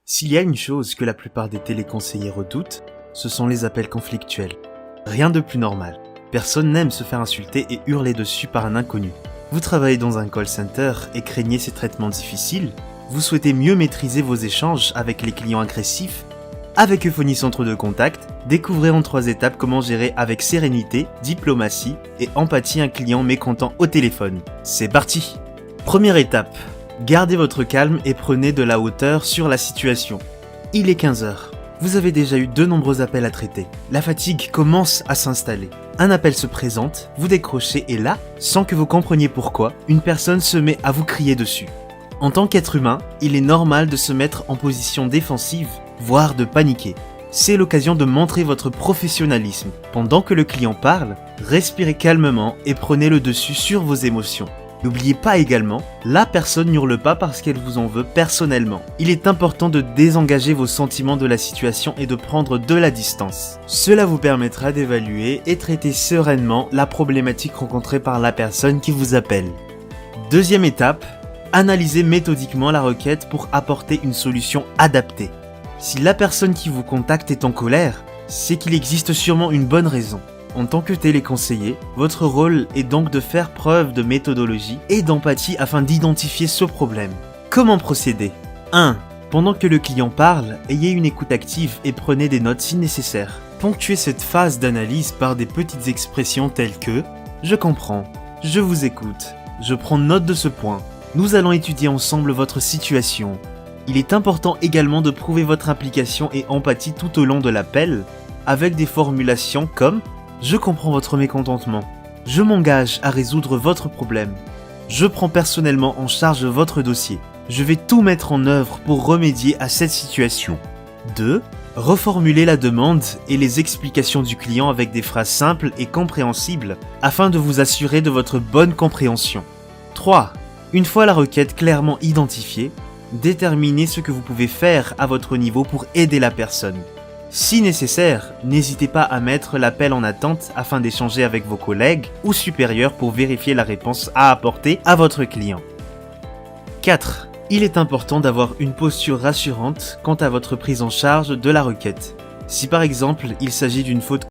S'il y a une chose que la plupart des téléconseillers redoutent, ce sont les appels conflictuels. Rien de plus normal. Personne n'aime se faire insulter et hurler dessus par un inconnu. Vous travaillez dans un call center et craignez ces traitements difficiles? Vous souhaitez mieux maîtriser vos échanges avec les clients agressifs? Avec Euphonie Centre de Contact, découvrez en 3 étapes comment gérer avec sérénité, diplomatie et empathie un client mécontent au téléphone. C'est parti! Première étape. Gardez votre calme et prenez de la hauteur sur la situation. Il est 15h. Vous avez déjà eu de nombreux appels à traiter. La fatigue commence à s'installer. Un appel se présente, vous décrochez et là, sans que vous compreniez pourquoi, une personne se met à vous crier dessus. En tant qu'être humain, il est normal de se mettre en position défensive, voire de paniquer. C'est l'occasion de montrer votre professionnalisme. Pendant que le client parle, respirez calmement et prenez le dessus sur vos émotions. N'oubliez pas également, la personne n'hurle pas parce qu'elle vous en veut personnellement. Il est important de désengager vos sentiments de la situation et de prendre de la distance. Cela vous permettra d'évaluer et traiter sereinement la problématique rencontrée par la personne qui vous appelle. Deuxième étape, analysez méthodiquement la requête pour apporter une solution adaptée. Si la personne qui vous contacte est en colère, c'est qu'il existe sûrement une bonne raison. En tant que téléconseiller, votre rôle est donc de faire preuve de méthodologie et d'empathie afin d'identifier ce problème. Comment procéder? 1. Pendant que le client parle, ayez une écoute active et prenez des notes si nécessaire. Ponctuez cette phase d'analyse par des petites expressions telles que « Je comprends »,« Je vous écoute »,« Je prends note de ce point »,« Nous allons étudier ensemble votre situation ». Il est important également de prouver votre implication et empathie tout au long de l'appel avec des formulations comme « Je comprends votre mécontentement. Je m'engage à résoudre votre problème. Je prends personnellement en charge votre dossier. Je vais tout mettre en œuvre pour remédier à cette situation. » 2. Reformulez la demande et les explications du client avec des phrases simples et compréhensibles afin de vous assurer de votre bonne compréhension. 3. Une fois la requête clairement identifiée, déterminez ce que vous pouvez faire à votre niveau pour aider la personne. Si nécessaire, n'hésitez pas à mettre l'appel en attente afin d'échanger avec vos collègues ou supérieurs pour vérifier la réponse à apporter à votre client. 4. Il est important d'avoir une posture rassurante quant à votre prise en charge de la requête. Si par exemple il s'agit d'une faute